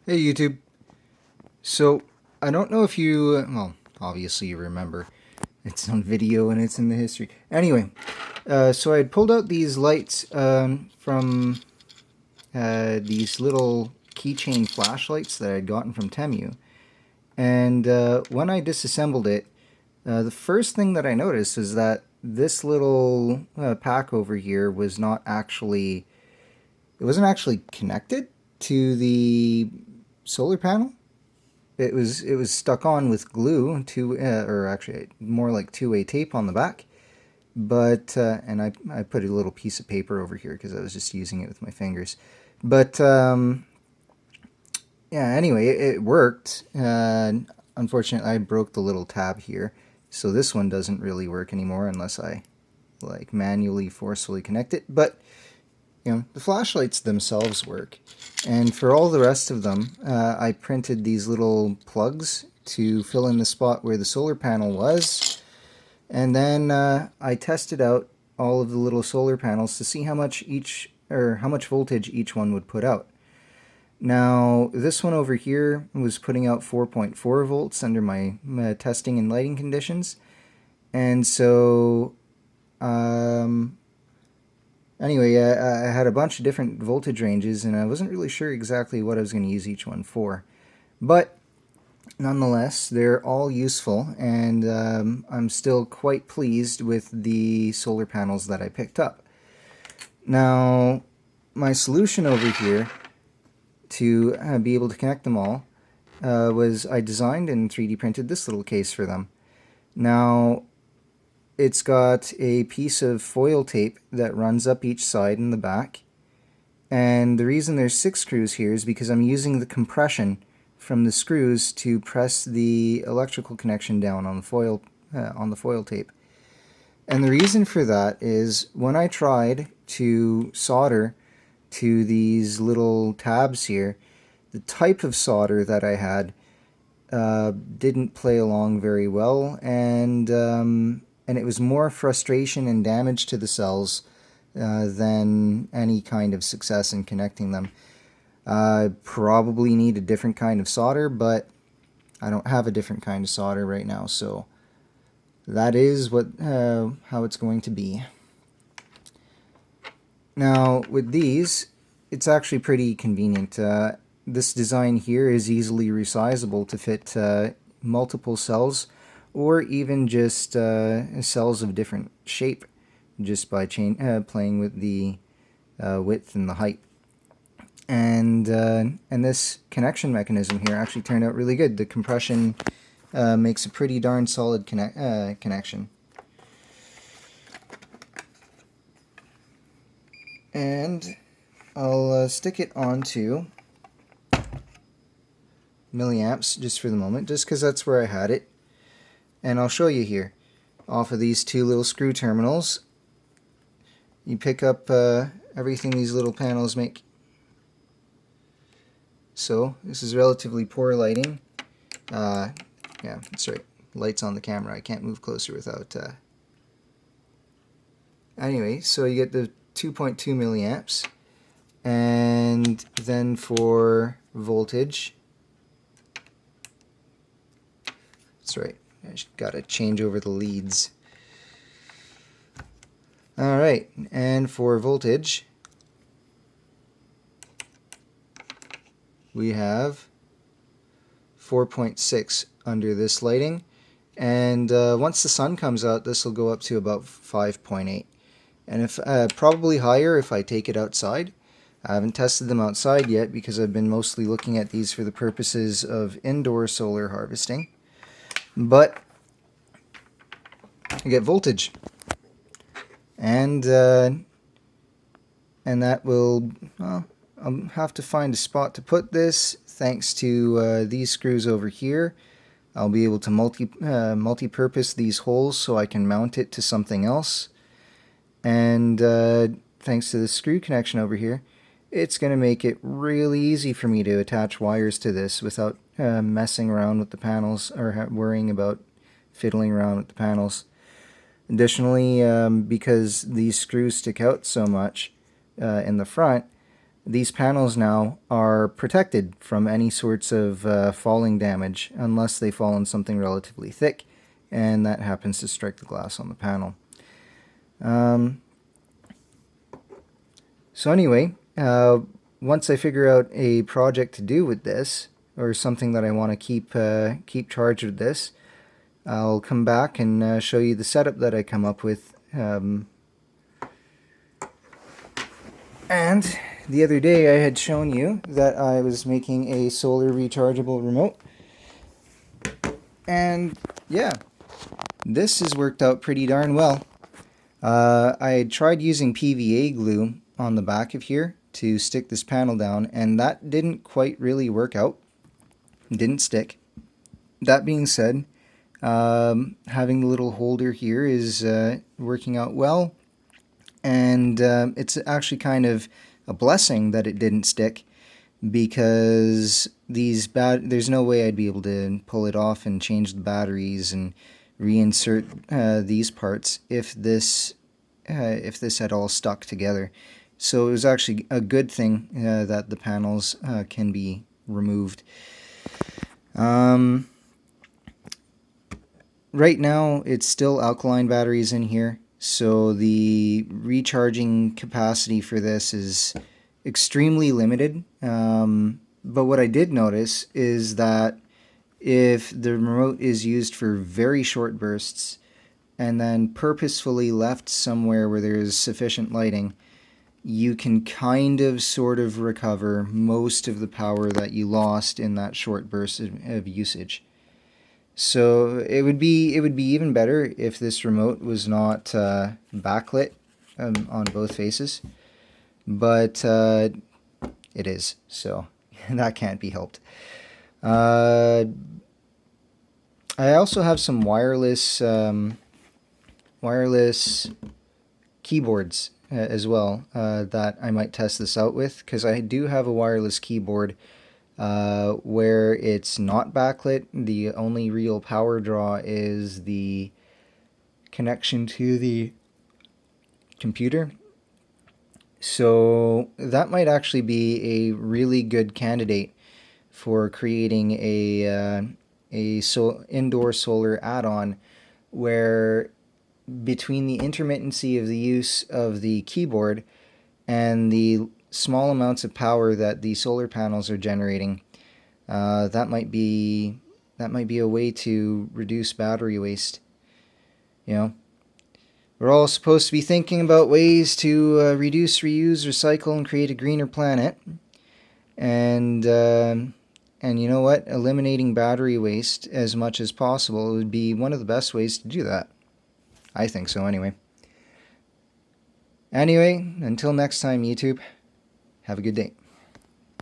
Hey YouTube. So I don't know if you, well, obviously you remember. It's on video and it's in the history. Anyway, so I had pulled out these lights from these little keychain flashlights that I had gotten from Temu. And when I disassembled it, the first thing that I noticed is that this little pack over here was not actually, it wasn't actually connected to the solar panel. It was stuck on with glue to or actually more like two-way tape on the back. But and I put a little piece of paper over here because I was just using it with my fingers. But yeah, anyway, it worked. Unfortunately, I broke the little tab here, so this one doesn't really work anymore unless I like manually forcefully connect it. But the flashlights themselves work. And for all the rest of them, I printed these little plugs to fill in the spot where the solar panel was. And then I tested out all of the little solar panels to see how much how much voltage each one would put out. Now, this one over here was putting out 4.4 volts under my testing and lighting conditions. And so anyway, I had a bunch of different voltage ranges, and I wasn't really sure exactly what I was going to use each one for. But nonetheless, they're all useful, and I'm still quite pleased with the solar panels that I picked up. Now, my solution over here to be able to connect them all was I designed and 3D printed this little case for them. Now, it's got a piece of foil tape that runs up each side and the back. And the reason there's 6 screws here is because I'm using the compression from the screws to press the electrical connection down on the foil tape. And the reason for that is when I tried to solder to these little tabs here, the type of solder that I had didn't play along very well, and it was more frustration and damage to the cells than any kind of success in connecting them. I probably need a different kind of solder, but I don't have a different kind of solder right now, so that is how it's going to be. Now, with these, it's actually pretty convenient. This design here is easily resizable to fit multiple cells, or even just cells of different shape, just by playing with the width and the height. And this connection mechanism here actually turned out really good. The compression makes a pretty darn solid connection. And I'll stick it onto milliamps just for the moment, just because that's where I had it. And I'll show you here. Off of these two little screw terminals, you pick up everything these little panels make. So this is relatively poor lighting. Yeah, that's right. Lights on the camera. I can't move closer without... Anyway, so you get the 2.2 milliamps. And then for voltage, that's right, I just gotta change over the leads. Alright, and for voltage, we have 4.6 under this lighting, and once the sun comes out, this will go up to about 5.8, and if probably higher if I take it outside. I haven't tested them outside yet because I've been mostly looking at these for the purposes of indoor solar harvesting. But I get voltage, and that will, well, I'll have to find a spot to put this. Thanks to these screws over here, I'll be able to multi-purpose these holes so I can mount it to something else. And thanks to the screw connection over here, it's going to make it really easy for me to attach wires to this without messing around with the panels or worrying about fiddling around with the panels. Additionally, because these screws stick out so much in the front, these panels now are protected from any sorts of falling damage unless they fall on something relatively thick, and that happens to strike the glass on the panel. So anyway, once I figure out a project to do with this, or something that I want to keep charged with this, I'll come back and show you the setup that I come up with. And the other day I had shown you that I was making a solar rechargeable remote. And yeah, this has worked out pretty darn well. I had tried using PVA glue on the back of here to stick this panel down, and that didn't quite really work out. It didn't stick. That being said, having the little holder here is working out well, and it's actually kind of a blessing that it didn't stick, because there's no way I'd be able to pull it off and change the batteries and reinsert these parts if this had all stuck together. So it was actually a good thing that the panels can be removed. Right now it's still alkaline batteries in here, so the recharging capacity for this is extremely limited. But what I did notice is that if the remote is used for very short bursts and then purposefully left somewhere where there's sufficient lighting, you can kind of sort of recover most of the power that you lost in that short burst of usage. So it would be even better if this remote was not backlit on both faces, but it is, so that can't be helped. I also have some wireless keyboards as well that I might test this out with, because I do have a wireless keyboard where it's not backlit. The only real power draw is the connection to the computer. So that might actually be a really good candidate for creating a indoor solar add-on, where between the intermittency of the use of the keyboard and the small amounts of power that the solar panels are generating, that might be a way to reduce battery waste. You know, we're all supposed to be thinking about ways to reduce, reuse, recycle, and create a greener planet. And you know what? Eliminating battery waste as much as possible would be one of the best ways to do that. I think so, anyway. Anyway, until next time, YouTube, have a good day.